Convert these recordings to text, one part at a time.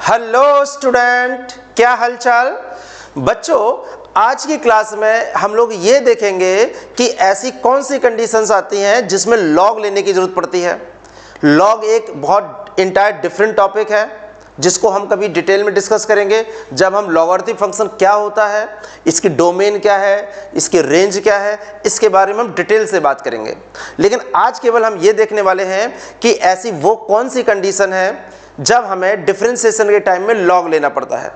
Hello student, क्या हालचाल बच्चों। आज की क्लास में हम लोग ये देखेंगे कि ऐसी कौन सी कंडीशंस आती हैं जिसमें लॉग लेने की जरूरत पड़ती है। लॉग एक बहुत इंटायर डिफरेंट टॉपिक है जिसको हम कभी डिटेल में डिस्कस करेंगे जब हम लॉगरिथमिक फंक्शन क्या होता है, इसकी डोमेन क्या है, इसकी रेंज क्या है, इसके बारे में हम डिटेल से बात करेंगे। लेकिन आज केवल हम ये देखने वाले हैं कि ऐसी वो कौन सी कंडीशन है जब हमें डिफरेंशिएशन के टाइम में लॉग लेना पड़ता है।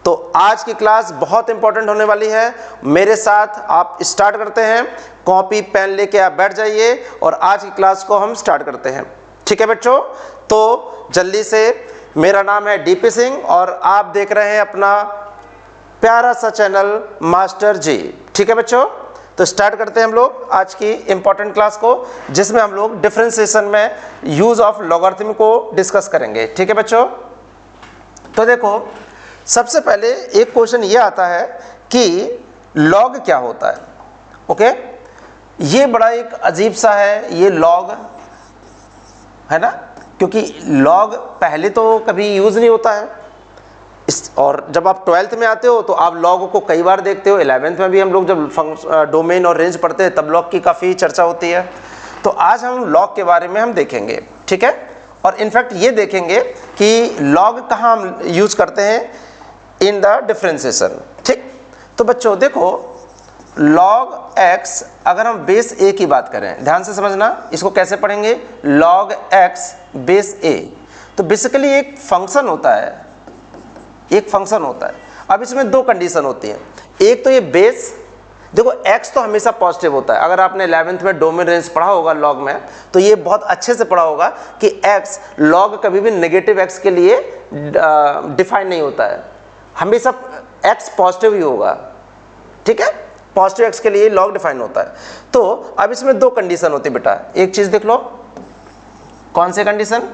तो आज की क्लास बहुत इंपॉर्टेंट होने वाली है। मेरे साथ आप स्टार्ट करते हैं, कॉपी पेन लेके आप बैठ जाइए और आज की क्लास को हम स्टार्ट करते हैं। ठीक है बच्चों, तो जल्दी से। मेरा नाम है डीपी सिंह और आप देख रहे हैं अपना प्यारा सा चैनल मास्टर जी। ठीक है बच्चों, तो स्टार्ट करते हैं हम लोग आज की इंपॉर्टेंट क्लास को जिसमें हम लोग डिफरेंशिएशन में यूज ऑफ लॉगरिथम को डिस्कस करेंगे। ठीक है बच्चों, तो देखो सबसे पहले एक क्वेश्चन ये आता है कि लॉग क्या होता है। ओके, ये बड़ा एक अजीब सा है ये लॉग, है ना, क्योंकि लॉग पहले तो कभी यूज नहीं होता है और जब आप 12th में आते हो तो आप लॉग को कई बार देखते हो। 11th में भी हम लोग जब डोमेन और रेंज पढ़ते हैं तब लॉग की काफ़ी चर्चा होती है। तो आज हम लॉग के बारे में हम देखेंगे। ठीक है, और इनफैक्ट ये देखेंगे कि लॉग कहाँ हम यूज करते हैं इन द डिफरेंशिएशन। ठीक, तो बच्चों देखो log x, अगर हम बेस a की बात करें, ध्यान से समझना इसको कैसे पढ़ेंगे। log x बेस a, तो बेसिकली एक फंक्शन होता है, एक फंक्शन होता है। अब इसमें दो कंडीशन होती हैं। एक तो ये बेस, देखो x तो हमेशा पॉजिटिव होता है। अगर आपने 11th में डोमेन रेंज पढ़ा होगा लॉग में तो ये बहुत अच्छे से पढ़ा होगा कि x लॉग कभी भी नेगेटिव x के लिए डिफाइन नहीं होता है, हमेशा x पॉजिटिव ही होगा। ठीक है, पॉजिटिव x के लिए लॉग डिफाइन होता है। तो अब इसमें दो कंडीशन होती है बेटा, एक चीज देख लो। कौन सी कंडीशन?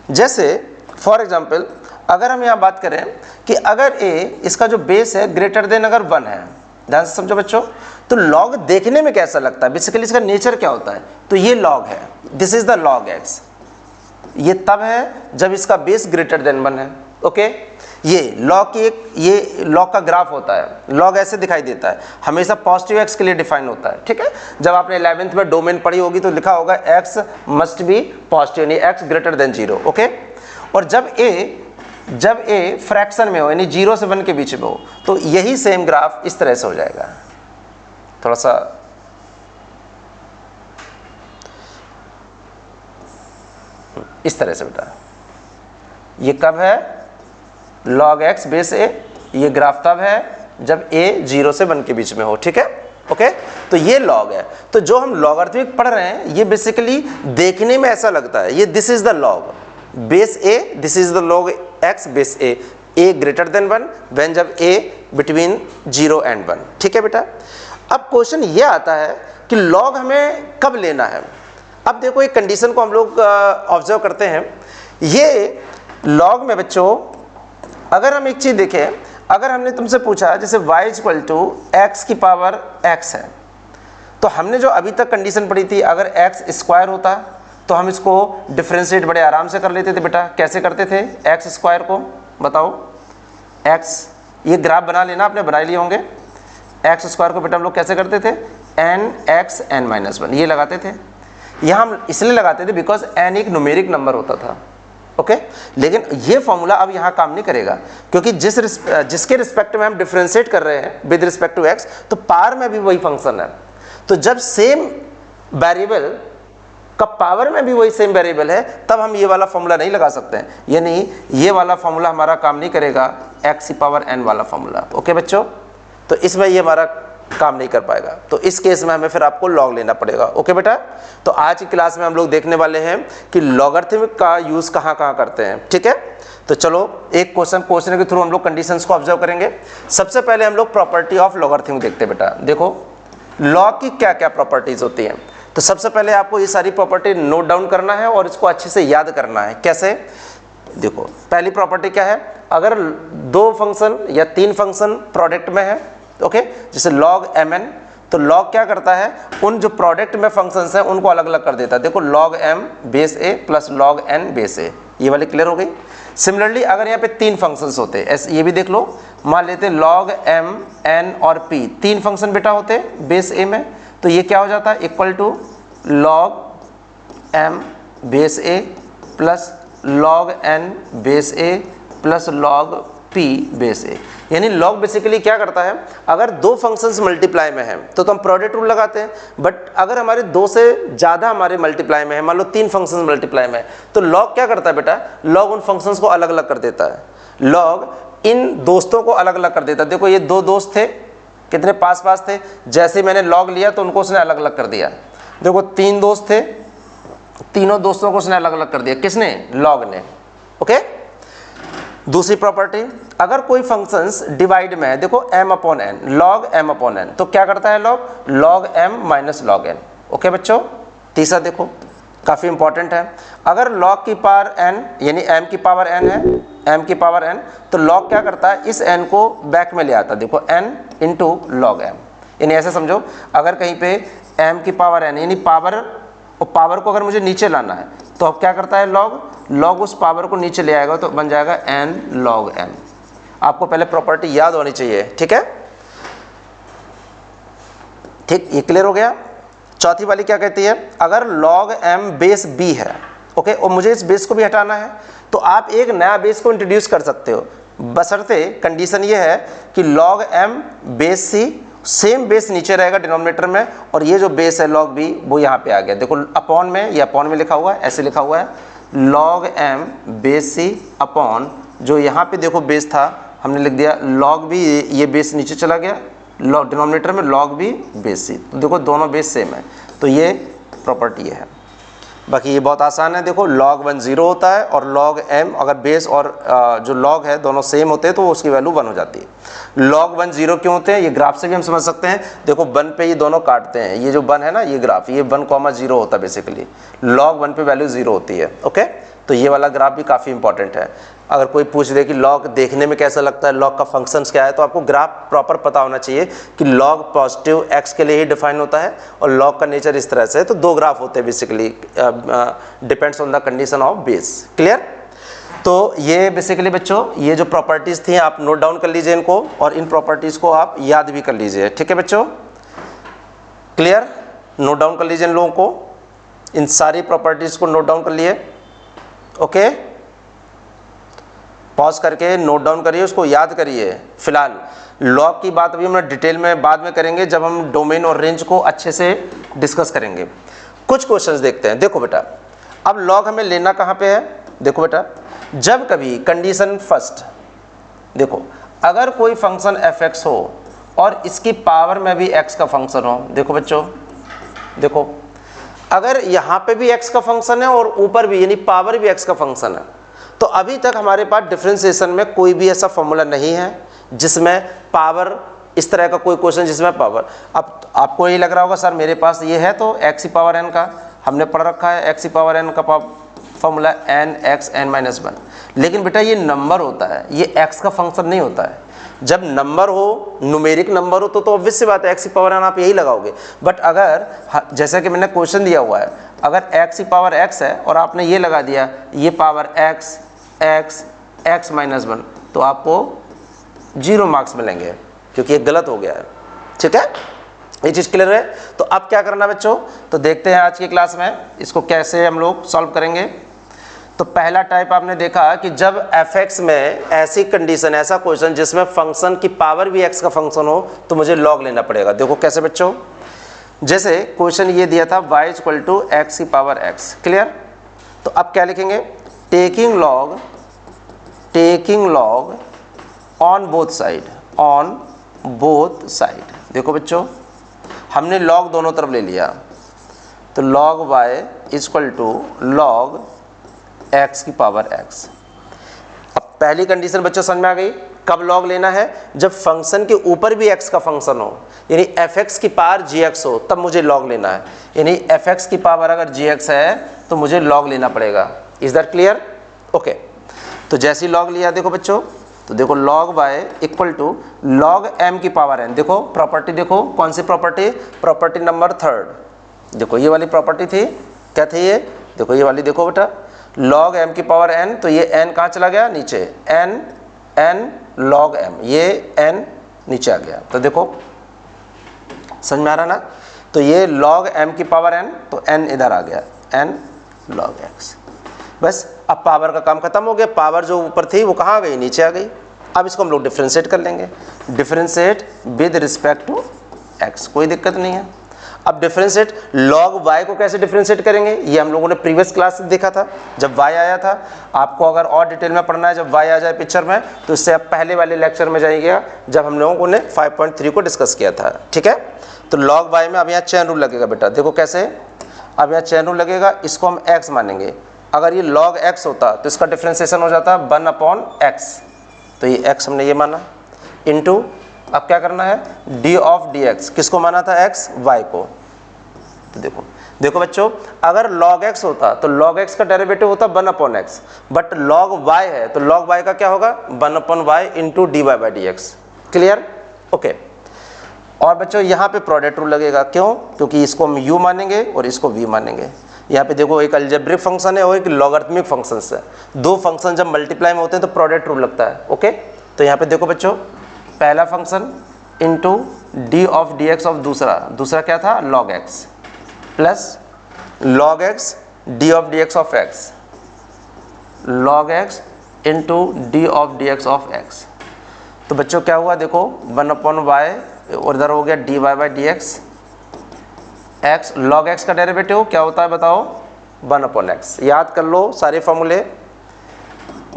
जैसे फॉर एग्जांपल अगर हम यहां बात करें कि अगर a इसका जो बेस है ग्रेटर देन अगर 1 है, ध्यान से समझो बच्चों, तो लॉग देखने में कैसा लगता है, बेसिकली इसका नेचर क्या होता है, तो ये लॉग है, this is the log x। ये तब है जब इसका बेस ग्रेटर देन 1 है। ओके, ये लॉग की एक ये लॉग का ग्राफ होता है। लॉग ऐसे दिखाई देता है, हमेशा पॉजिटिव x के लिए डिफाइन होता है। ठीक है, जब आपने 11th में डोमेन पढ़ी होगी तो लिखा होगा x मस्ट बी पॉजिटिव, यानी x ग्रेटर देन 0। ओके, और जब a फ्रैक्शन में हो, यानी 0 से 1 के बीच में हो, तो यही सेम ग्राफ इस तरह से हो जाएगा। थोड़ा सा इस तरह से बेटा, ये कब है log x बेस a, ये ग्राफ तब है जब a 0 से 1 के बीच में हो। ठीक है, ओके, तो ये लॉग है। तो जो हम लॉगरिथमिक पढ़ रहे हैं ये बेसिकली देखने में ऐसा लगता है, ये this is the log base a, this is the log x base a greater than 1 when जब a बिटवीन 0 एंड 1। ठीक है बेटा, अब क्वेश्चन ये आता है कि लॉग हमें कब लेना है। अब देखो एक कंडीशन को हम लोग ऑब्जर्व करते हैं। ये लॉग में बच्चों अगर हम एक चीज देखें, अगर हमने तुमसे पूछा जैसे y इक्वल टू एक्स की पावर x है, तो हमने जो अभी तक कंडीशन पढ़ी थी, अगर x स्क्वायर होता तो हम इसको डिफरेंशिएट बड़े आराम से कर लेते थे बेटा। कैसे करते थे x स्क्वायर को, बताओ। x, ये ग्राफ बना लेना, आपने बना लिए होंगे। x स्क्वायर को बेटा हम लोग कैसे करते थे, nx n-1 ये लगाते थे। यहाँ हम इसलिए लगाते थे बिकॉज n एक न्यूमेरिक नंबर होता था। ओके, लेकिन ये फॉर्मूला अब यहाँ काम नहीं करेगा क्योंकि जिसके रिस्पेक्ट में हम डिफरेंशिएट कर रहे हैं विद रिस्पेक्ट टू x, तो पावर में भी वही फंक्शन है। तो जब सेम वेरिएबल का पावर में भी वही सेम वेरिएबल है तब हम ये वाला फॉर्मूला नहीं लगा सकते हैं, यानी ये वाला फॉर्मूला हमारा काम नहीं करेगा, x की पावर n वाला फॉर्मूला। ओके बच्चों, तो इसमें ये हमारा काम नहीं कर पाएगा, तो इस केस में हमें फिर आपको लॉग लेना पड़ेगा। ओके बेटा, तो आज की क्लास में हम लोग देखने वाले हैं कि लॉगरिथमिक का यूज कहाँ कहाँ करते हैं। ठीक है, तो चलो एक क्वेश्चन के थ्रू हम लोग कंडीशंस को ऑब्जर्व करेंगे। सबसे पहले हम लोग प्रॉपर्टी ऑफ लॉगरिथम देखते हैं बेटा। देखो लॉग की क्या क्या प्रॉपर्टीज होती हैं, तो सबसे पहले आपको ये सारी प्रॉपर्टी नोट डाउन करना है और इसको अच्छे से याद करना है। कैसे, देखो पहली प्रॉपर्टी क्या है, अगर 2 फंक्शन या 3 फंक्शन प्रोडक्ट में है, ओके, जैसे log mn, तो log क्या करता है, उन जो प्रोडक्ट में फंक्शंस हैं उनको अलग अलग कर देता है। देखो log m base a plus log n base a, ये वाली क्लियर हो गई। सिमिलरली अगर यहाँ पे 3 फंक्शंस होते, ऐसे ये भी देख लो, मान लेते log m n और p 3 फंक्शन बेटा होते बेस a में, तो ये क्या हो जाता है equal to log m base a plus log n base a plus log p base a। यानी log बेसिकली क्या करता है, अगर 2 फंक्शंस मल्टीप्लाई में हैं तो हम प्रोडक्ट रूल लगाते हैं, बट अगर हमारे 2 से ज़्यादा हमारे मल्टीप्लाई में है, मान लो 3 फंक्शंस मल्टीप्लाई में है, तो log क्या करता है बेटा, log उन फंक्शंस को अलग अलग कर देता है। log इन दोस्तों को अलग अलग कर देता है। देखो ये 2 दोस्त थे, कितने पास पास थे, जैसे ही मैंने log लिया तो उनको उसने अलग अलग कर दिया। देखो 3 दोस्त थे, तीनों दोस्तों को उसने अलग अलग कर दिया, किसने, log ने। ओके, दूसरी प्रॉपर्टी, अगर कोई फंक्शंस डिवाइड में है, देखो m upon n, log m upon n, तो क्या करता है log m minus log n। Okay बच्चों, तीसरा देखो काफ़ी इंपॉर्टेंट है, अगर log की पावर n यानी m की पावर n है, m की पावर n, तो log क्या करता है, इस n को बैक में ले आता है। देखो n इंटू log m, यानी ऐसे समझो, अगर कहीं पे m की पावर n यानी पावर, और पावर को अगर मुझे नीचे लाना है तो अब क्या करता है log उस पावर को नीचे ले आएगा, तो बन जाएगा n log m। आपको पहले प्रॉपर्टी याद होनी चाहिए, ठीक है, ठीक, ये क्लियर हो गया। चौथी वाली क्या कहती है, अगर log m बेस b है, ओके, और मुझे इस बेस को भी हटाना है, तो आप एक नया बेस को इंट्रोड्यूस कर सकते हो, बशर्ते कंडीशन ये है कि log m base c, same base नीचे रहेगा डिनोमिनेटर में, और ये जो बेस है log b वो यहाँ पे आ गया। देखो अपॉन में, ये अपॉन में लिखा हुआ है, ऐसे लिखा हुआ है log m base c upon, जो यहाँ पे देखो बेस था हमने लिख दिया log b, ये बेस नीचे चला गया, डिनोमिनेटर में log b बेस c, तो देखो दोनों बेस सेम है, तो ये प्रॉपर्टी है। बाकी ये बहुत आसान है, देखो log 1 0 होता है, और log m अगर बेस और जो log है दोनों सेम होते हैं तो उसकी वैल्यू 1 हो जाती है। log 1 0 क्यों होते हैं, ये ग्राफ से भी हम समझ सकते हैं। देखो 1 पे ये दोनों काटते हैं, ये जो 1 है ना, ये ग्राफ, ये 1,0 होता है बेसिकली, log 1 पे वैल्यू 0 होती है। ओके, तो ये वाला ग्राफ भी काफ़ी इंपॉर्टेंट है। अगर कोई पूछ दे कि log देखने में कैसा लगता है, log का फंक्शंस क्या है, तो आपको ग्राफ प्रॉपर पता होना चाहिए कि log पॉजिटिव x के लिए ही डिफाइन होता है, और log का नेचर इस तरह से है। तो 2 ग्राफ होते हैं basically, depends on the condition of base. Clear, तो ये बेसिकली बच्चों ये जो प्रॉपर्टीज़ थी आप नोट डाउन कर लीजिए इनको, और इन प्रॉपर्टीज़ को आप याद भी कर लीजिए, ठीक है बच्चों। क्लियर, नोट डाउन कर लीजिए इन लोगों को, इन सारी प्रॉपर्टीज़ को नोट डाउन कर लिए। ओके, पॉज करके नोट डाउन करिए, उसको याद करिए। फिलहाल लॉग की बात अभी हम डिटेल में बाद में करेंगे, जब हम डोमेन और रेंज को अच्छे से डिस्कस करेंगे। कुछ क्वेश्चंस देखते हैं। देखो बेटा, अब लॉग हमें लेना कहाँ पे है, देखो बेटा, जब कभी कंडीशन फर्स्ट, देखो अगर कोई फंक्शन f(x) हो और इसकी पावर में भी x का फंक्शन हो, देखो बच्चों, देखो अगर यहाँ पे भी x का फंक्शन है और ऊपर भी यानी पावर भी x का फंक्शन है, तो अभी तक हमारे पास डिफरेंशिएशन में कोई भी ऐसा फॉर्मूला नहीं है जिसमें पावर, इस तरह का कोई क्वेश्चन जिसमें पावर। अब आपको ये लग रहा होगा सर मेरे पास ये है तो x की पावर n का हमने पढ़ रखा है, x की पावर n का फॉर्मूला n(x(n-1), लेकिन बेटा ये नंबर होता है, ये x का फंक्शन नहीं होता है। जब नंबर हो, न्यूमेरिक नंबर हो, तो ऑब्वियस सी बात है x की पावर n आप यही लगाओगे। बट अगर जैसा कि मैंने क्वेश्चन दिया हुआ है, अगर x की पावर x है और आपने ये लगा दिया ये पावर x (x)(x-1), तो आपको 0 मार्क्स मिलेंगे, क्योंकि ये गलत हो गया है। ठीक है, ये चीज़ क्लियर है। तो अब क्या करना बच्चों, तो देखते हैं आज की क्लास में इसको कैसे हम लोग सॉल्व करेंगे। तो पहला टाइप आपने देखा कि जब f(x) में ऐसी कंडीशन, ऐसा क्वेश्चन जिसमें फंक्शन की पावर भी x का फंक्शन हो, तो मुझे लॉग लेना पड़ेगा। देखो कैसे बच्चों, जैसे क्वेश्चन ये दिया था y = x की पावर x। क्लियर, तो अब क्या लिखेंगे, taking log on both side. देखो बच्चों, हमने लॉग दोनों तरफ ले लिया, तो log y = log x की पावर x। अब पहली कंडीशन बच्चों समझ में आ गई, कब लॉग लेना है, जब फंक्शन के ऊपर भी x का फंक्शन हो, यानी f(x) की पावर gx हो, तब मुझे लॉग लेना है। यानी f(x) की पावर अगर gx है तो मुझे लॉग लेना पड़ेगा। Is that clear? ओके, तो जैसे ही लॉग लिया देखो बच्चों, तो देखो log y = log m की पावर n। देखो प्रॉपर्टी, देखो कौन सी प्रॉपर्टी नंबर 3, देखो ये वाली प्रॉपर्टी थी, क्या थी ये, देखो ये वाली, देखो बेटा log m की पावर n, तो ये n कहाँ चला गया? नीचे, n log m, ये n नीचे आ गया। तो देखो समझ में आ रहा ना? तो ये log m की पावर n, तो n इधर आ गया, n log x। बस अब पावर का काम खत्म हो गया, पावर जो ऊपर थी वो कहाँ आ गई? नीचे आ गई। अब इसको हम लोग डिफ्रेंशिएट कर लेंगे, differentiate with respect to x, कोई दिक्कत नहीं है। अब डिफ्रेंशिएट log y को कैसे डिफ्रेंशिएट करेंगे? ये हम लोगों ने प्रीवियस क्लास में देखा था जब y आया था। आपको अगर और डिटेल में पढ़ना है जब y आ जाए पिक्चर में, तो इससे आप पहले वाले लेक्चर में जाइएगा जब हम लोगों ने 5.3 को डिस्कस किया था, ठीक है। तो log y में अब यहाँ चेन रूल लगेगा बेटा, देखो कैसे। अब यहाँ चेन रूल लगेगा, इसको हम x मानेंगे। अगर ये log x होता तो इसका डिफ्रेंशिएशन हो जाता 1/x, तो ये x हमने ये माना, इनटू अब क्या करना है? d ऑफ dx, किसको माना था? x, y को। तो देखो बच्चों, अगर log x होता तो log x का डेरिवेटिव होता 1/x, बट log y है तो log y का क्या होगा? 1/y into dy by dx। Clear? Okay. और बच्चों यहाँ पे प्रोडक्ट रूल लगेगा, क्यों? क्योंकि इसको हम u मानेंगे और इसको v मानेंगे। यहाँ पे देखो एक अलजेब्रिक फंक्शन है और एक लॉगरिथमिक फंक्शन है। दो फंक्शन जब मल्टीप्लाई में होते हैं तो प्रोडक्ट रूल लगता है, ओके। तो यहाँ पे देखो बच्चों, पहला function into D of D X of दूसरा क्या था? log x, plus log x D of D X of x, log x into D of D X of x। तो बच्चों क्या हुआ? देखो 1/y और इधर हो गया dy by D x, x log x का डेरिवेटिव क्या होता है बताओ? 1/x। याद कर लो सारे फॉर्मूले।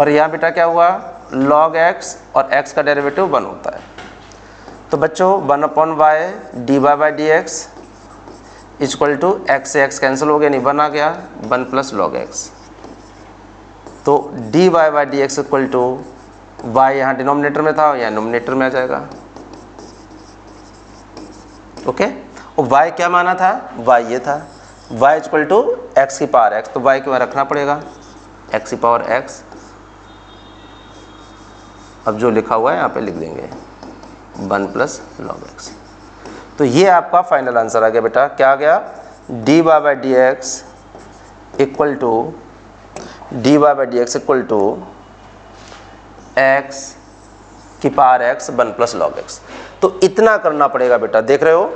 और यहाँ बेटा क्या हुआ? log x और x का डेरिवेटिव 1 होता है। तो बच्चों 1/y dy by D X equal to x से x कैंसिल हो गया, नहीं 1 आ गया, 1 प्लस log x। तो dy by D X equal to y यहाँ डिनोमिनेटर में था, यहाँ नोमिनेटर में आ जाएगा, ओके। और y क्या माना था? y ये था, y इक्वल टू x की पावर x, तो y के वहाँ रखना पड़ेगा x की पावर x। अब जो लिखा हुआ है यहाँ पे लिख देंगे 1 प्लस log x। तो ये आपका फाइनल आंसर आ गया बेटा। क्या आ गया? dy by D X equal to dy by D X equal to x की power x 1 plus log x। तो इतना करना पड़ेगा बेटा, देख रहे हो।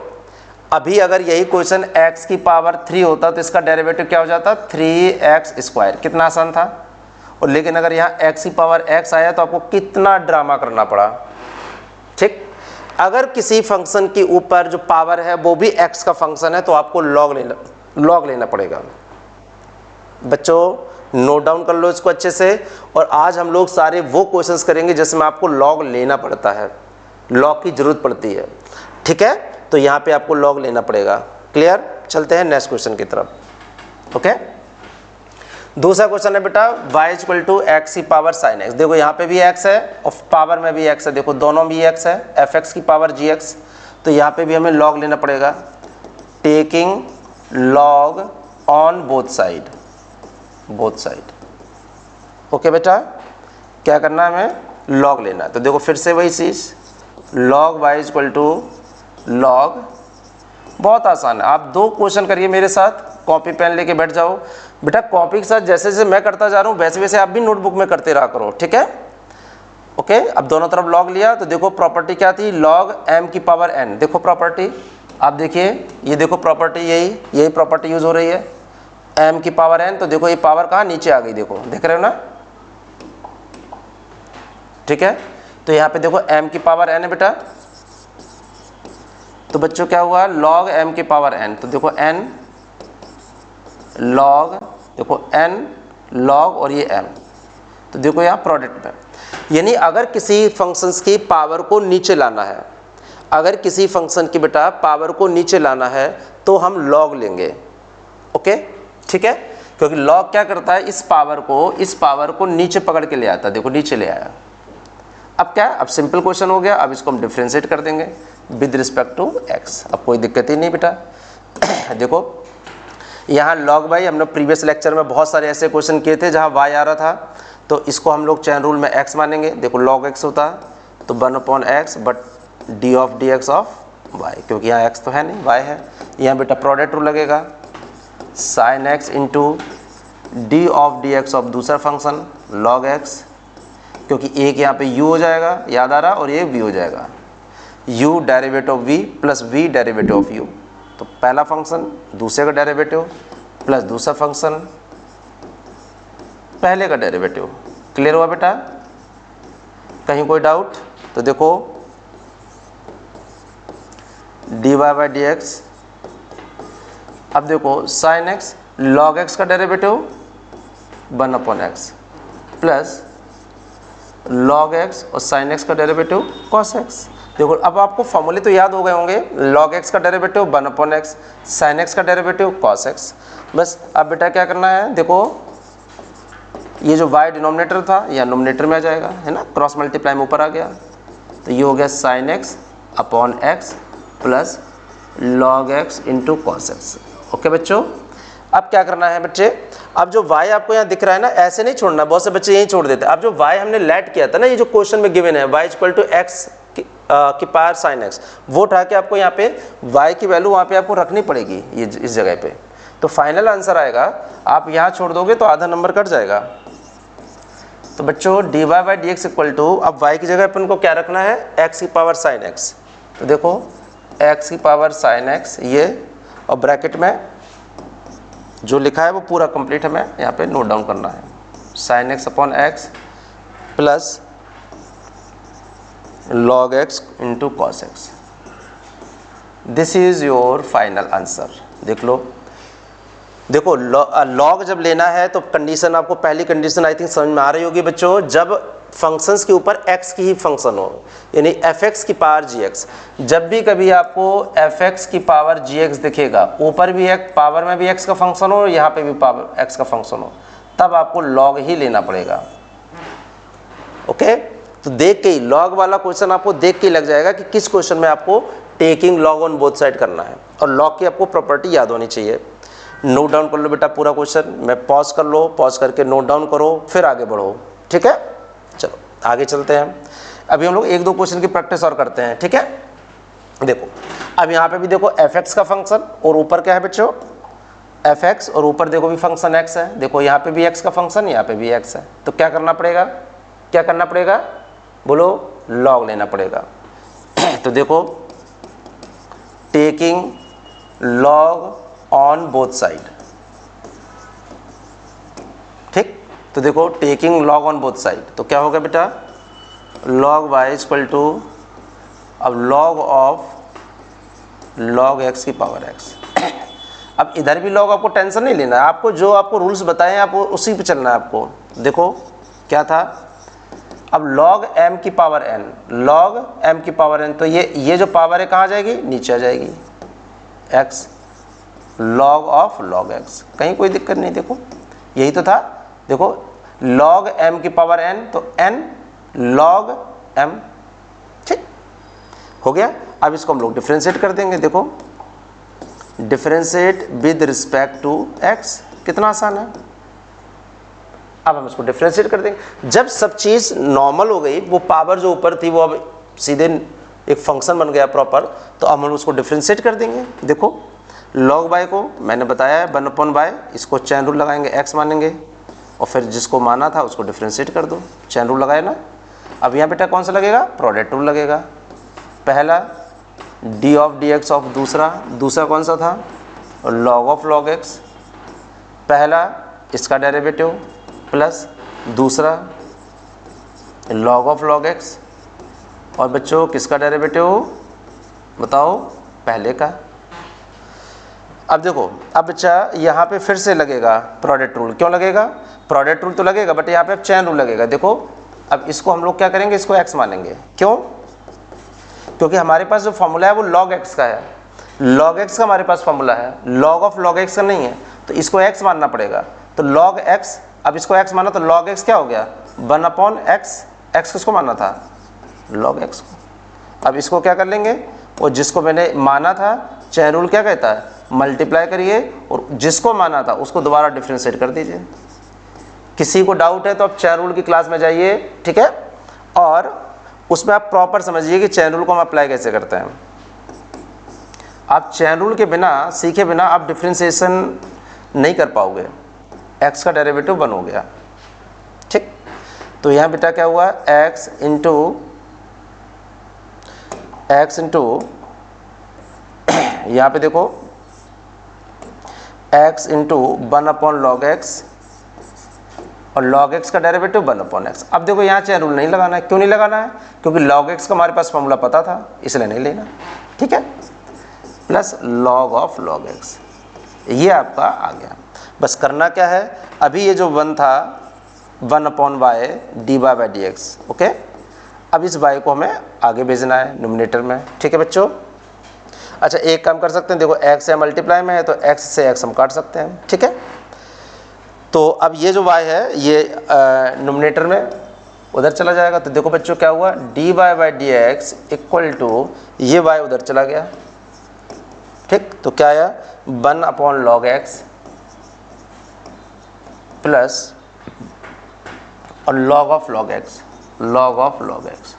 अभी अगर यही क्वेश्चन x की पावर 3 होता तो इसका डेरिवेटिव क्या हो जाता? 3x square. कितना आसान था। और लेकिन अगर यहाँ x की पावर x आया तो आपको कितना ड्रामा करना पड़ा, ठीक। अगर किसी फंक्शन के ऊपर जो पावर है वो भी x का फंक्शन है तो आपको लॉग लेना पड़ेगा। बच्चों नोट डाउन कर लो इसको अच्छे से। और आज हम लोग सारे वो क्वेश्चंस करेंगे जिसमें आपको लॉग लेना पड़ता है, लॉग की जरूरत पड़ती है, ठीक है। तो यहाँ पे आपको लॉग लेना पड़ेगा। क्लियर? चलते हैं नेक्स्ट क्वेश्चन की तरफ, ओके। दूसरा क्वेश्चन है बेटा y इक्वल टू एक्स की पावर साइन x। देखो यहाँ पे भी x है और पावर में भी x है, देखो दोनों भी x है, fx की पावर gx। तो यहाँ पे भी हमें लॉग लेना पड़ेगा, taking log on both side, okay बेटा। क्या करना है? हमें लॉग लेना है। तो देखो फिर से वही चीज़, log y equal to log, बहुत आसान है। आप दो क्वेश्चन करिए मेरे साथ, कॉपी पेन लेके बैठ जाओ बेटा। कॉपी के साथ जैसे जैसे मैं करता जा रहा हूँ वैसे वैसे आप भी नोटबुक में करते रहा करो, ठीक है, ओके। अब दोनों तरफ लॉग लिया तो देखो प्रॉपर्टी क्या थी? लॉग m की पावर n। देखो प्रॉपर्टी, आप देखिए, ये देखो प्रॉपर्टी, यही प्रॉपर्टी यूज हो रही है, m की पावर n। तो देखो ये पावर कहाँ? नीचे आ गई, देखो देख रहे हो ना, ठीक है। तो यहाँ पे देखो m की पावर n है बेटा। तो बच्चों क्या हुआ? log m की पावर n। तो देखो n log, देखो n log और ये m। तो देखो यहाँ प्रोडक्ट में, यानी अगर किसी फंक्शंस की पावर को नीचे लाना है, अगर किसी फंक्शन की बेटा पावर को नीचे लाना है तो हम log लेंगे, ओके, ठीक है। क्योंकि log क्या करता है? इस पावर को नीचे पकड़ के ले आता है, देखो नीचे ले आया। अब क्या? अब सिंपल क्वेश्चन हो गया। अब इसको हम डिफ्रेंशिएट कर देंगे विद रिस्पेक्ट टू x। अब कोई दिक्कत ही नहीं बेटा। देखो यहाँ log y, हमने प्रीवियस लेक्चर में बहुत सारे ऐसे क्वेश्चन किए थे जहाँ y आ रहा था, तो इसको हम लोग चैन रूल में x मानेंगे। देखो log x होता तो 1/x but d of D X of y, क्योंकि यहाँ x तो है नहीं, y है। यहाँ बेटा प्रोडक्ट रूल लगेगा, sine x into D of D X of दूसरा फंक्शन लॉग एक्स, क्योंकि एक यहाँ पे u हो जाएगा, याद आ रहा, और ये v हो जाएगा, u derivative of v plus v derivative of u। तो पहला फंक्शन दूसरे का डेरिवेटिव प्लस दूसरा फंक्शन पहले का डेरिवेटिव। क्लियर हुआ बेटा? कहीं कोई डाउट? तो देखो dy बाई डी एक्स, अब देखो साइन एक्स लॉग एक्स का derivative 1/x plus log x और साइन एक्स का डेरिवेटिव कॉस एक्स। देखो अब आपको फॉर्मूले तो याद हो गए होंगे, लॉग एक्स का डेरिवेटिव 1/x, साइन एक्स का डेरिवेटिव कॉस एक्स। बस अब बेटा क्या करना है, देखो ये जो y डिनोमिनेटर था या नोमिनेटर में आ जाएगा, है ना, क्रॉस मल्टीप्लाई में ऊपर आ गया, तो ये हो गया sine x upon x plus log x into cos x. Okay बच्चों, अब क्या करना है बच्चे, अब जो y आपको यहाँ दिख रहा है ना, ऐसे नहीं छोड़ना, बहुत से बच्चे यहीं छोड़ देते हैं। अब जो y हमने लेट किया था ना, ये जो क्वेश्चन में गिवन है y इक्वल टू एक्स की पावर साइन एक्स, वो उठा के आपको यहाँ पे y की वैल्यू वहाँ पे आपको रखनी पड़ेगी, ये इस जगह पे। तो फाइनल आंसर आएगा, आप यहाँ छोड़ दोगे तो आधा नंबर कट जाएगा। तो बच्चों D Y by D X equal to, अब y की जगह अपन को क्या रखना है, x की पावर साइन एक्स। तो देखो x की पावर साइन एक्स ये, और ब्रैकेट में जो लिखा है वो पूरा कंप्लीट हमें यहाँ पे नोट डाउन करना है, sine x upon x plus log x into cos x. This is your final answer. देख लो, देखो लॉग जब लेना है तो कंडीशन आपको, पहली कंडीशन आई थिंक समझ में आ रही होगी बच्चों, जब फंक्शंस के ऊपर x की ही फंक्शन हो, यानी fx की पावर gx। जब भी कभी आपको fx की पावर gx दिखेगा, ऊपर भी एक पावर में भी x का फंक्शन हो, यहाँ पे भी पावर x का फंक्शन हो, तब आपको log ही लेना पड़ेगा। ओके, तो देख के ही लॉग वाला क्वेश्चन आपको देख के ही लग जाएगा कि किस क्वेश्चन में आपको taking log on both side करना है, और लॉग की आपको प्रॉपर्टी याद होनी चाहिए। नोट डाउन कर लो बेटा पूरा क्वेश्चन, मैं पॉज कर लो, पॉज करके नोट डाउन करो, फिर आगे बढ़ो, ठीक है। चलो आगे चलते हैं, अभी हम लोग एक दो क्वेश्चन की प्रैक्टिस और करते हैं, ठीक है। देखो अब यहाँ पे भी देखो fx का फंक्शन, और ऊपर क्या है बच्चों fx, और ऊपर देखो भी फंक्शन x है, देखो यहाँ पे भी x का फंक्शन, यहाँ पे भी x है। तो क्या करना पड़ेगा, क्या करना पड़ेगा, बोलो, लॉग लेना पड़ेगा। तो देखो taking log on both side, ठीक। तो देखो taking log on both side, तो क्या होगा बेटा, लॉग y इक्वल टू, अब लॉग ऑफ लॉग x की पावर x। अब इधर भी लॉग, आपको टेंशन नहीं लेना है, आपको जो आपको रूल्स बताए हैं आपको उसी पे चलना है आपको। देखो क्या था, अब लॉग m की पावर n, लॉग m की पावर n, तो ये जो पावर है कहाँ जाएगी, नीचे आ जाएगी, x log of log x, कहीं कोई दिक्कत नहीं। देखो यही तो था, देखो लॉग m की पावर n, तो n लॉग m, ठीक हो गया। अब इसको हम लोग डिफरेंशिएट कर देंगे, देखो differentiate with respect to x, कितना आसान है। अब हम इसको डिफरेंशिएट कर देंगे, जब सब चीज़ नॉर्मल हो गई, वो पावर जो ऊपर थी वो अब सीधे एक फंक्शन बन गया प्रॉपर, तो अब हम उसको डिफरेंशिएट कर देंगे। देखो लॉग बाय को मैंने बताया है 1/बाय, इसको चैन रूल लगाएंगे, x मानेंगे, और फिर जिसको माना था उसको डिफरेंशिएट कर दो, चैन रूल लगाए ना। अब यहाँ बेटा कौन सा लगेगा, प्रोडक्ट रूल लगेगा। पहला D of D X of दूसरा कौन सा था, लॉग ऑफ लॉग एक्स, पहला इसका डेरिवेटिव प्लस दूसरा लॉग ऑफ लॉग एक्स, और बच्चों किसका डेरिवेटिव बताओ, पहले का। अब देखो, अब बच्चा यहाँ पे फिर से लगेगा प्रोडक्ट रूल, क्यों लगेगा, प्रोडक्ट रूल तो लगेगा, बट यहाँ पे अब चैन रूल लगेगा। देखो अब इसको हम लोग क्या करेंगे, इसको x मानेंगे, क्यों, क्योंकि हमारे पास जो फॉर्मूला है वो log x का है, log x का हमारे पास फॉर्मूला है, log ऑफ log x का नहीं है, तो इसको x मानना पड़ेगा। तो log x, अब इसको x माना तो log x क्या हो गया, 1/x, x किसको माना था, log x को। अब इसको क्या कर लेंगे, और जिसको मैंने माना था, चैन रूल क्या कहता है, मल्टीप्लाई करिए, और जिसको माना था उसको दोबारा डिफरेंशिएट कर दीजिए। किसी को डाउट है तो आप चैन रूल की क्लास में जाइए, ठीक है, और उसमें आप प्रॉपर समझिए कि चैन रूल को हम अप्लाई कैसे करते हैं। आप चैन रूल के बिना, सीखे बिना आप डिफरेंशिएशन नहीं कर पाओगे। x का डेरिवेटिव 1 हो गया। ठीक, तो यहाँ बेटा क्या हुआ, x इंटू यहाँ पे देखो x इंटू 1/log x और log x का डेरिवेटिव 1/x। अब देखो यहाँ चेन रूल नहीं लगाना है। क्यों नहीं लगाना है? क्योंकि log x का हमारे पास फॉर्मूला पता था, इसलिए नहीं लेना। ठीक है, plus log of log x, ये आपका आ गया। बस करना क्या है, अभी ये जो 1 था 1/y dy/dx। ओके, अब इस y को हमें आगे भेजना है न्यूमरेटर में। ठीक है बच्चों, अच्छा एक काम कर सकते हैं, देखो x से मल्टीप्लाई में है तो x से x हम काट सकते हैं। ठीक है, तो अब ये जो y है ये न्यूमरेटर में उधर चला जाएगा। तो देखो बच्चों क्या हुआ, dy/dx इक्वल टू ये y उधर चला गया। ठीक, तो क्या आया 1/log x प्लस और log ऑफ log x,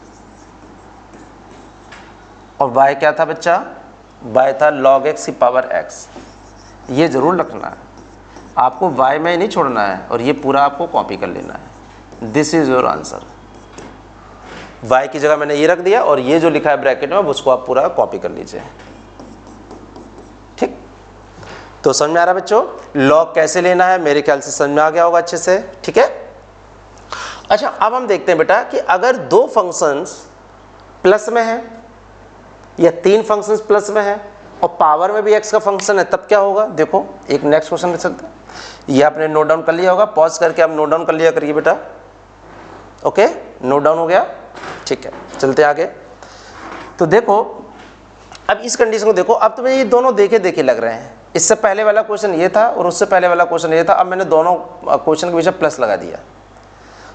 और y क्या था बच्चा, y था log x की पावर x। ये जरूर रखना है आपको, y में नहीं छोड़ना है और ये पूरा आपको कॉपी कर लेना है। This is your answer. y की जगह मैंने ये रख दिया और ये जो लिखा है ब्रैकेट में उसको आप पूरा कॉपी कर लीजिए। ठीक, तो समझ में आ रहा है बच्चों, log कैसे लेना है, मेरे ख्याल से समझ में आ गया होगा अच्छे से। ठीक है, अच्छा अब हम देखते हैं बेटा कि अगर 2 फंक्शंस प्लस में है या 3 फंक्शंस प्लस में है और पावर में भी x का फंक्शन है, तब क्या होगा। देखो एक नेक्स्ट क्वेश्चन ले चलते हैं, ये आपने नोट डाउन कर लिया होगा, पॉज करके आप नोट डाउन कर लिया करिए बेटा। ओके, नोट डाउन हो गया। ठीक है, चलते आगे। तो देखो अब इस कंडीशन को देखो, अब तुम्हें ये दोनों देखे देखे लग रहे हैं। इससे पहले वाला क्वेश्चन ये था और उससे पहले वाला क्वेश्चन ये था, अब मैंने दोनों क्वेश्चन के पीछे प्लस लगा दिया।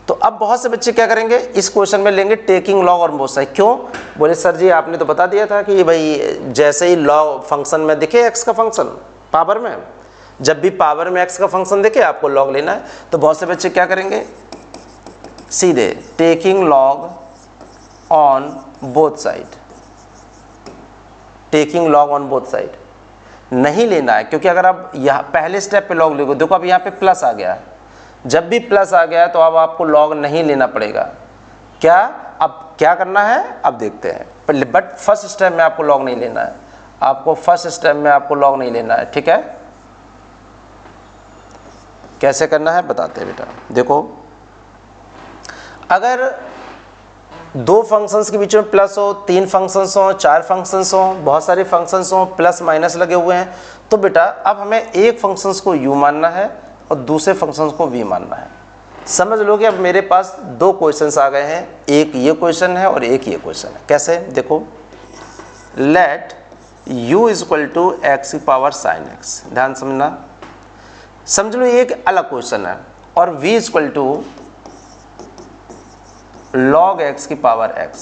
तो अब बहुत से बच्चे क्या करेंगे, इस क्वेश्चन में लेंगे टेकिंग लॉग और बोथ साइड। क्यों बोले सर जी आपने तो बता दिया था कि भाई जैसे ही लॉग फंक्शन में दिखे x का फंक्शन पावर में, जब भी पावर में x का फंक्शन दिखे आपको लॉग लेना है। तो बहुत से बच्चे क्या करेंगे, सीधे taking log on both side, taking log on both side नहीं लेना है। क्योंकि अगर आप यहाँ पहले स्टेप पे लॉग लोगे, देखो अब यहाँ पे प्लस आ गया, जब भी प्लस आ गया तो अब आपको लॉग नहीं लेना पड़ेगा। क्या अब क्या करना है अब देखते हैं, बट फर्स्ट स्टेप में आपको लॉग नहीं लेना है, आपको फर्स्ट स्टेप में आपको लॉग नहीं लेना है। ठीक है, कैसे करना है बताते हैं बेटा। देखो अगर 2 फंक्शंस के बीच में प्लस हो, 3 फंक्शंस हो, 4 फंक्शंस हो, बहुत सारे फंक्शंस हो, प्लस माइनस लगे हुए हैं, तो बेटा अब हमें एक फंक्शंस को u मानना है और दूसरे फंक्शंस को v मानना है। समझ लो कि अब मेरे पास 2 क्वेश्चंस आ गए हैं, एक ये क्वेश्चन है और एक ये क्वेश्चन है। कैसे, देखो let u equal to x की पावर sin x, ध्यान समझना, समझ लो ये एक अलग क्वेश्चन है, और v equal to log x की पावर x।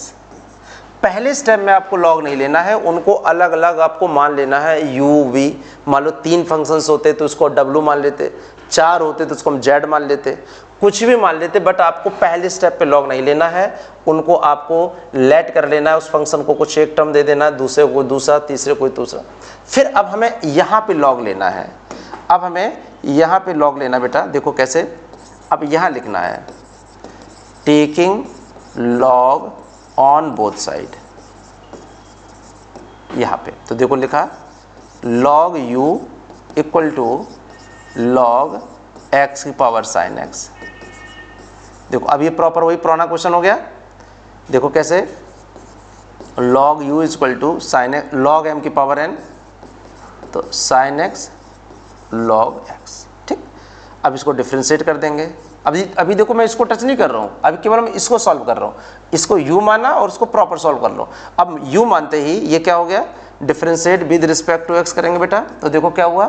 पहले स्टेप में आपको लॉग नहीं लेना है, उनको अलग अलग आपको मान लेना है u v। मान लो 3 फंक्शंस होते तो उसको w मान लेते, 4 होते तो उसको हम z मान लेते, कुछ भी मान लेते, बट आपको पहले स्टेप पे लॉग नहीं लेना है, उनको आपको लेट कर लेना है। उस फंक्शन को कुछ एक टर्म दे देना है, दूसरे को दूसरा, तीसरे को दूसरा। फिर अब हमें यहाँ पे लॉग लेना है, अब हमें यहाँ पे लॉग लेना बेटा। देखो कैसे, अब यहाँ लिखना है taking log on both side, यहाँ पे तो देखो लिखा log u equal to log x की पावर sin x। देखो अब ये प्रॉपर वही पुराना क्वेश्चन हो गया। देखो कैसे, log u equal to sin x log m की पावर n, तो sin x log x। ठीक, अब इसको डिफ्रेंशिएट कर देंगे। अभी देखो मैं इसको टच नहीं कर रहा हूँ, अभी केवल मैं इसको सॉल्व कर रहा हूँ। इसको u माना और उसको प्रॉपर सॉल्व कर लो। अब u मानते ही ये क्या हो गया, differentiate with respect to x करेंगे बेटा। तो देखो क्या हुआ,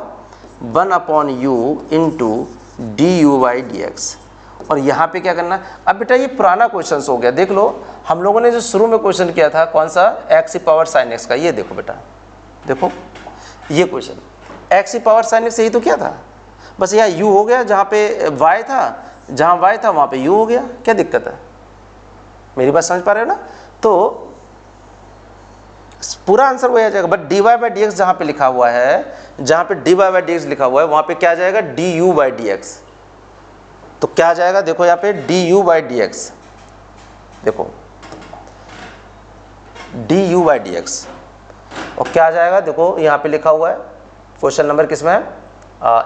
1/u इंटू du/dx। और यहाँ पे क्या करना, अब बेटा ये पुराना क्वेश्चन हो गया। देख लो हम लोगों ने जो शुरू में क्वेश्चन किया था, कौन सा, x की पावर sin x का। ये देखो बेटा, देखो ये क्वेश्चन x की पावर sin x यही तो क्या था, बस यहाँ u हो गया, जहाँ पे y था, जहाँ y था वहाँ पे u हो गया। क्या दिक्कत है, मेरी बात समझ पा रहे हो ना। तो पूरा आंसर वही आ जाएगा, बट dy/dx जहाँ पे लिखा हुआ है, जहाँ पे dy/dx लिखा हुआ है वहाँ पे क्या आ जाएगा, du/dx। तो क्या आ जाएगा, देखो यहाँ पे du/dx, देखो du/dx, और क्या आ जाएगा, देखो यहाँ पे लिखा हुआ है, क्वेश्चन नंबर किस में है,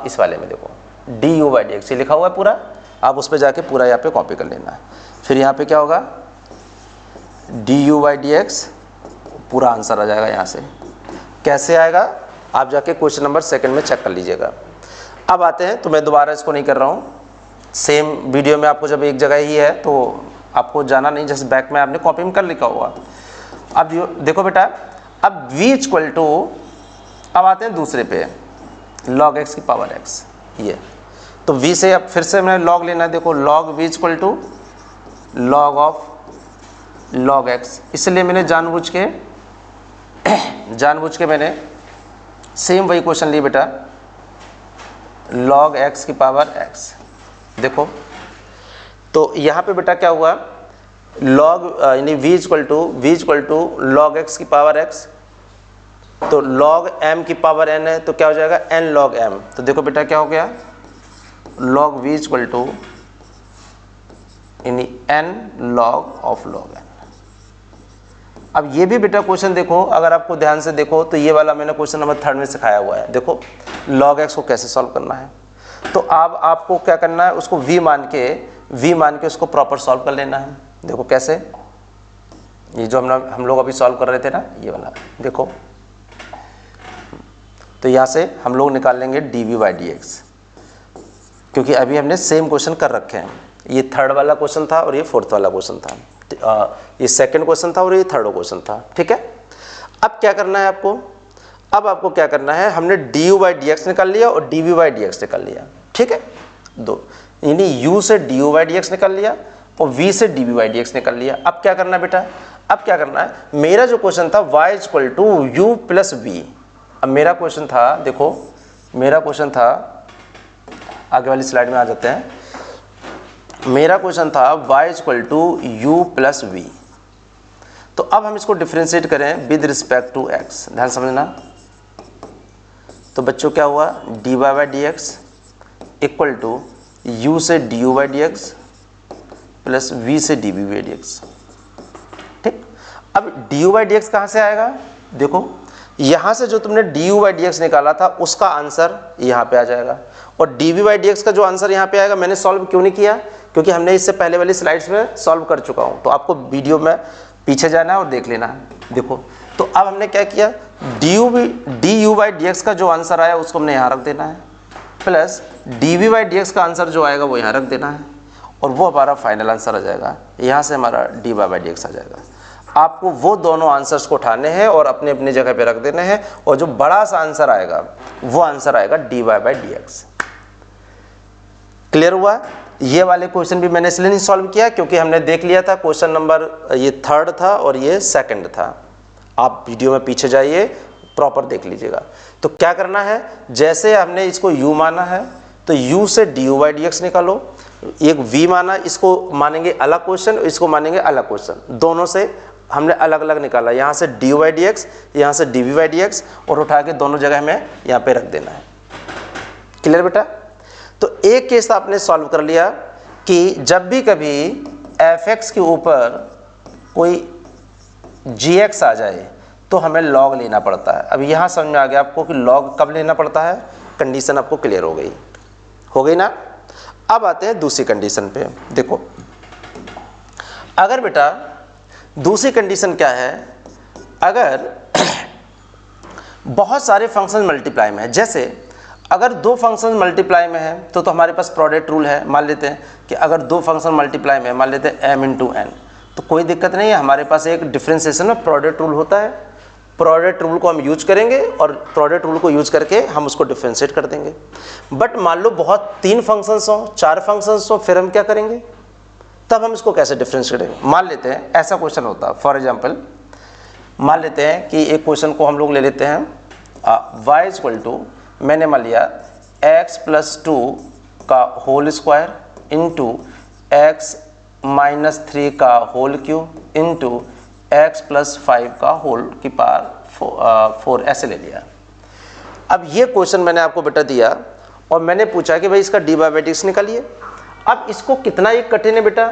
इस वाले में देखो du/dx ये लिखा हुआ है पूरा, आप उस पर जाके पूरा यहाँ पे कॉपी कर लेना है। फिर यहाँ पे क्या होगा, du/dx, पूरा आंसर आ जाएगा यहाँ से। कैसे आएगा, आप जाके क्वेश्चन नंबर सेकंड में चेक कर लीजिएगा। अब आते हैं, तो मैं दोबारा इसको नहीं कर रहा हूँ, सेम वीडियो में आपको जब एक जगह ही है तो आपको जाना नहीं, जैसे बैक में आपने कॉपी में कर लिखा हुआ। अब देखो बेटा, अब v इक्वल टू, अब आते हैं दूसरे पे, log x की पावर x, ये तो v से अब फिर से मैंने log लेना है, देखो log v equal to log of log x, इसलिए मैंने जानबूझ के मैंने सेम वही क्वेश्चन ली बेटा, log x की पावर x। देखो तो यहाँ पे बेटा क्या हुआ, log यानी v equal to log x की पावर x, तो log m की पावर n है, तो क्या हो जाएगा n log m। तो देखो बेटा क्या हो गया, log v इक्वल टू यानी n log of log n। अब ये भी बेटा क्वेश्चन देखो, अगर आपको ध्यान से देखो तो ये वाला मैंने क्वेश्चन नंबर 3 में सिखाया हुआ है। देखो log x को कैसे सॉल्व करना है, तो अब आपको क्या करना है, उसको v मान के उसको प्रॉपर सॉल्व कर लेना है। देखो कैसे, ये जो हम लोग अभी सॉल्व कर रहे थे ना, ये वाला देखो, तो यहाँ से हम लोग निकाल लेंगे dv/dx, क्योंकि अभी हमने सेम क्वेश्चन कर रखे हैं। ये थर्ड वाला क्वेश्चन था और ये फोर्थ वाला क्वेश्चन था, ये सेकंड क्वेश्चन था और ये थर्ड क्वेश्चन था, ठीक है। अब क्या करना है आपको, अब आपको क्या करना है, हमने du/dx निकाल लिया और dv/dx निकाल लिया, ठीक है, दो, यानी u से du/dx निकाल लिया और v से dv/dx निकाल लिया। अब क्या करना है बेटा, अब क्या करना है, मेरा जो क्वेश्चन था y equal to u plus v, अब मेरा क्वेश्चन था, देखो मेरा क्वेश्चन था, आगे वाली स्लाइड में आ जाते हैं, मेरा क्वेश्चन था y equal to u plus v। तो अब हम इसको डिफरेंशिएट करें विद रिस्पेक्ट टू x, ध्यान समझना। तो बच्चों क्या हुआ, dy/dx इक्वल टू u से du/dx प्लस v से dv/dx, ठीक। अब du/dx कहाँ से आएगा, देखो यहाँ से जो तुमने du/dx निकाला था उसका आंसर यहाँ पे आ जाएगा, और dv/dx का जो आंसर यहाँ पे आएगा, मैंने सॉल्व क्यों नहीं किया, क्योंकि हमने इससे पहले वाली स्लाइड्स में सॉल्व कर चुका हूँ, तो आपको वीडियो में पीछे जाना है और देख लेना है। देखो तो अब हमने क्या किया, du/dx का जो आंसर आया उसको हमने यहाँ रख देना है, प्लस dv/dx का आंसर जो आएगा वो यहाँ रख देना है, और वो हमारा फाइनल आंसर आ जाएगा, यहाँ से हमारा dy/dx आ जाएगा। आपको वो दोनों आंसर्स को उठाने हैं और अपने अपनी जगह पे रख देने हैं, और जो बड़ा सा आंसर आएगा वो आंसर आएगा dy/dx। क्लियर हुआ। ये वाले क्वेश्चन भी मैंने इसलिए नहीं सॉल्व किया क्योंकि हमने देख लिया था क्वेश्चन नंबर ये थर्ड था और ये सेकंड था। आप वीडियो में पीछे जाइए, प्रॉपर देख लीजिएगा। तो क्या करना है, जैसे हमने इसको u माना है तो u से du/dx निकालो, एक v माना, इसको मानेंगे अलग क्वेश्चन, इसको मानेंगे अलग क्वेश्चन, दोनों से हमने अलग अलग निकाला, यहाँ से du/dx, यहाँ से dv/dx, और उठा के दोनों जगह हमें यहाँ पे रख देना है। क्लियर बेटा। तो एक केस आपने सॉल्व कर लिया कि जब भी कभी f(x) के ऊपर कोई gx आ जाए तो हमें log लेना पड़ता है। अब यहाँ समझ में आ गया आपको कि log कब लेना पड़ता है, कंडीशन आपको क्लियर हो गई ना। अब आते हैं दूसरी कंडीशन पे। देखो अगर बेटा दूसरी कंडीशन क्या है, अगर बहुत सारे फंक्शन मल्टीप्लाई में है, जैसे अगर दो फंक्शन मल्टीप्लाई में है तो हमारे पास प्रोडक्ट रूल है। मान लेते हैं कि अगर दो फंक्शन मल्टीप्लाई में, मान लेते हैं m इंटू n, तो कोई दिक्कत नहीं है, हमारे पास एक डिफरेंशिएशन में प्रोडक्ट रूल होता है। प्रोडक्ट रूल को हम यूज करेंगे और प्रोडक्ट रूल को यूज करके हम उसको डिफरेंशिएट कर देंगे। बट मान लो बहुत 3 फंक्शंस हो, 4 फंक्शंस हो, फिर हम क्या करेंगे, तब हम इसको कैसे डिफरेंशिएट करेंगे। मान लेते हैं ऐसा क्वेश्चन होता है, फॉर एग्जांपल मान लेते हैं कि एक क्वेश्चन को हम लोग ले लेते हैं y इक्वल टू, मैंने मान लिया x प्लस 2 का whole square into x minus 3 का whole cube into x plus 5 का होल की पावर 4 ऐसे ले लिया। अब ये क्वेश्चन मैंने आपको बेटा दिया और मैंने पूछा कि भाई इसका dy/dx निकालिए। अब इसको कितना ही कठिन है बेटा,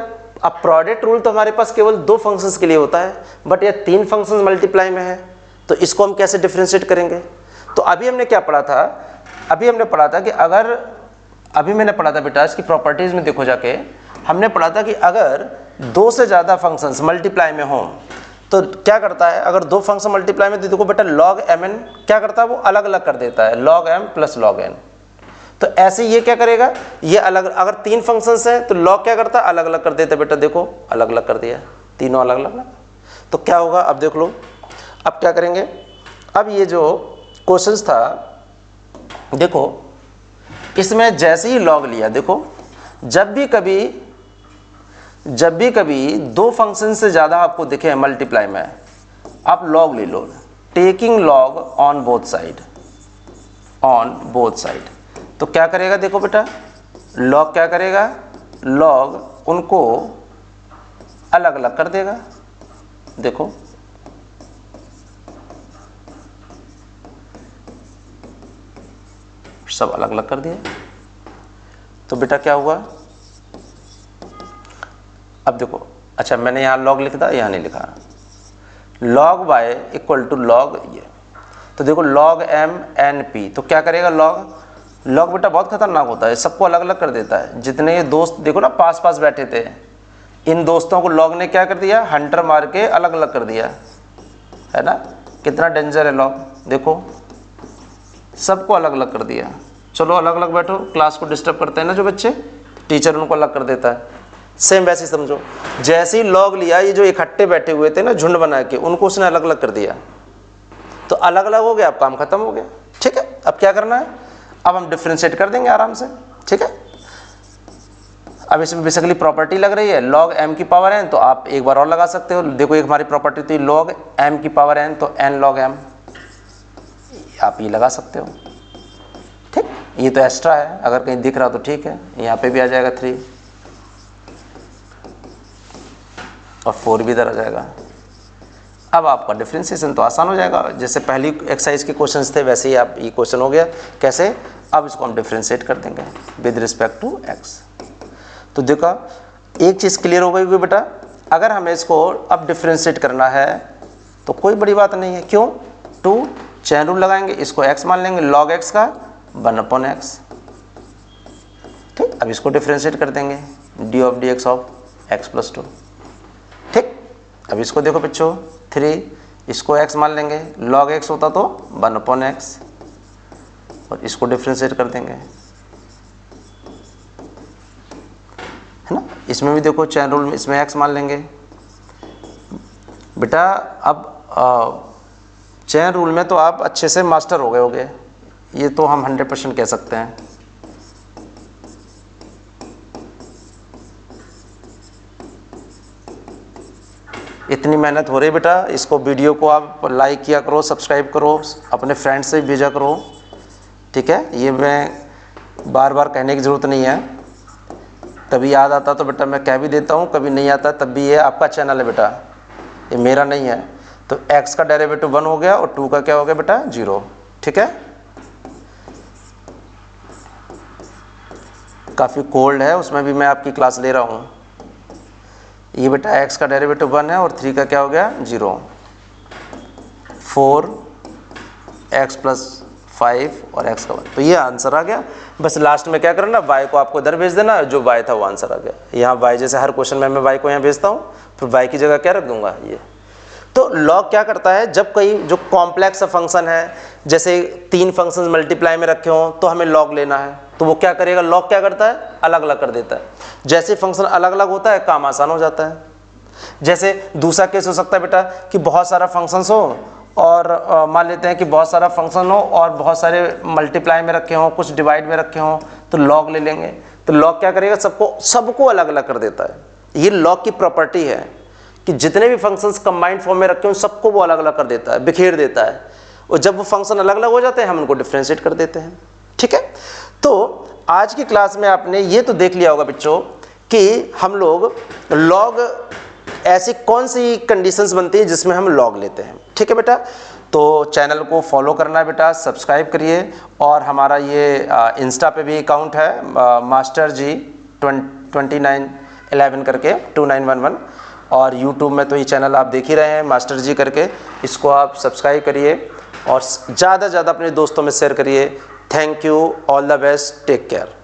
अब प्रोडक्ट रूल तो हमारे पास केवल 2 फंक्शंस के लिए होता है, बट ये 3 फंक्शंस मल्टीप्लाई में है, तो इसको हम कैसे डिफरेंशिएट करेंगे। तो अभी हमने क्या पढ़ा था, अभी हमने पढ़ा था कि अगर, अभी मैंने पढ़ा था बेटा इसकी प्रॉपर्टीज में देखो जाके, हमने पढ़ा था कि अगर 2 से ज़्यादा फंक्शंस मल्टीप्लाई में हों तो क्या करता है, अगर 2 फंक्शन मल्टीप्लाई में, तो देखो बेटा log mn क्या करता है, वो अलग अलग कर देता है, log m plus log n। तो ऐसे ये क्या करेगा, ये अलग, अगर 3 फंक्शंस हैं तो log क्या करता है, अलग अलग कर देता है बेटा, देखो अलग अलग कर दिया, तीनों अलग अलग। तो क्या होगा, अब देख लो, अब क्या करेंगे, अब ये जो क्वेश्चंस था देखो, इसमें जैसे ही log लिया, देखो जब भी कभी 2 फंक्शन से ज़्यादा आपको दिखे मल्टीप्लाई में, आप log ले लो, taking log on both side, तो क्या करेगा, देखो बेटा log क्या करेगा, log उनको अलग अलग कर देगा, देखो सब अलग अलग कर दिया। तो बेटा क्या हुआ, अब देखो, अच्छा मैंने यहाँ log लिख दिया, यहाँ नहीं लिखा, log y equal to log ये, तो देखो log m n p, तो क्या करेगा log बेटा बहुत खतरनाक होता है, सबको अलग अलग कर देता है। जितने ये दोस्त देखो ना पास पास बैठे थे, इन दोस्तों को log ने क्या कर दिया, हंटर मार के अलग अलग कर दिया, है ना, कितना डेंजर है log, देखो सबको अलग अलग कर दिया। चलो अलग अलग बैठो, क्लास को डिस्टर्ब करते हैं ना जो बच्चे, टीचर उनको अलग कर देता है। सेम वैसे ही समझो, जैसे ही log लिया, ये जो इकट्ठे बैठे हुए थे ना झुंड बना के, उनको उसने अलग अलग कर दिया, तो अलग अलग हो गया, अब काम खत्म हो गया। ठीक है, अब क्या करना है, अब हम डिफरेंशिएट कर देंगे आराम से। ठीक है, अब इसमें बेसिकली प्रॉपर्टी लग रही है log m की पावर n, तो आप एक बार और लगा सकते हो। देखो एक हमारी प्रॉपर्टी थी log m की पावर n, तो n log m, आप ये लगा सकते हो। ठीक, ये तो एक्स्ट्रा है, अगर कहीं दिख रहा तो ठीक है, यहाँ पे भी आ जाएगा 3 और 4 भी इधर आ जाएगा। अब आपका डिफरेंशिएशन तो आसान हो जाएगा, जैसे पहली एक्सरसाइज के क्वेश्चंस थे वैसे ही आप ये क्वेश्चन हो गया। कैसे, अब इसको हम डिफरेंशिएट कर देंगे विद रिस्पेक्ट टू x। तो देखो एक चीज़ क्लियर हो गई बेटा, अगर हमें इसको अब डिफरेंशिएट करना है तो कोई बड़ी बात नहीं है, क्यों, 2 चैन रूल लगाएंगे, इसको x मान लेंगे, log x का 1/x। ठीक, अब इसको डिफरेंशिएट कर देंगे, d of dx of x plus 2। ठीक, अब इसको देखो बच्चों 3, इसको x मान लेंगे, log x होता तो 1/x, और इसको डिफरेंशिएट कर देंगे, है ना। इसमें भी देखो चैन रूल में, इसमें x मान लेंगे बेटा। अब चैन रूल में तो आप अच्छे से मास्टर हो गए होगे, ये तो हम 100% कह सकते हैं। इतनी मेहनत हो रही है बेटा, इसको वीडियो को आप लाइक किया करो, सब्सक्राइब करो, अपने फ्रेंड्स से भेजा करो। ठीक है, ये मैं बार बार कहने की ज़रूरत नहीं है, कभी याद आता तो बेटा मैं कह भी देता हूँ, कभी नहीं आता तब भी। ये आपका चैनल है बेटा, ये मेरा नहीं है। तो x का डेरिवेटिव 1 हो गया और 2 का क्या हो गया बेटा 0। ठीक है, काफ़ी कोल्ड है, उसमें भी मैं आपकी क्लास ले रहा हूँ। ये बेटा x का डेरिवेटिव 1 है और 3 का क्या हो गया 0। 4 x प्लस 5 और x का 1, तो ये आंसर आ गया। बस लास्ट में क्या करना, y को आपको इधर भेज देना, जो y था वो आंसर आ गया। यहाँ y जैसे हर क्वेश्चन में मैं y को यहाँ भेजता हूँ, फिर y की जगह क्या रख दूंगा ये। तो log क्या करता है, जब कोई जो कॉम्प्लेक्स फंक्शन है, जैसे 3 फंक्शंस मल्टीप्लाई में रखे हों तो हमें log लेना है, तो वो क्या करेगा, log क्या करता है, अलग अलग कर देता है। जैसे फंक्शन अलग अलग होता है काम आसान हो जाता है। जैसे दूसरा केस हो सकता है बेटा कि बहुत सारा फंक्शंस हो, और मान लेते हैं कि बहुत सारा फंक्शन हो और बहुत सारे मल्टीप्लाई में रखे हों, कुछ डिवाइड में रखे हों, तो log ले लेंगे। तो log क्या करेगा, सबको अलग अलग कर देता है। ये log की प्रॉपर्टी है कि जितने भी फंक्शंस कंबाइंड फॉर्म में रखे हों सबको वो अलग अलग कर देता है, बिखेर देता है, और जब वो फंक्शन अलग अलग हो जाते हैं हम उनको डिफरेंशिएट कर देते हैं। ठीक है, तो आज की क्लास में आपने ये तो देख लिया होगा बच्चों कि हम लोग log ऐसी कौन सी कंडीशंस बनती है जिसमें हम log लेते हैं। ठीक है बेटा, तो चैनल को फॉलो करना है बेटा, सब्सक्राइब करिए, और हमारा ये इंस्टा पे भी अकाउंट है, मास्टर जी 20 2911 करके 2911, और YouTube में तो ये चैनल आप देख ही रहे हैं मास्टर जी करके, इसको आप सब्सक्राइब करिए और ज़्यादा से ज़्यादा अपने दोस्तों में शेयर करिए। Thank you, all the best, take care.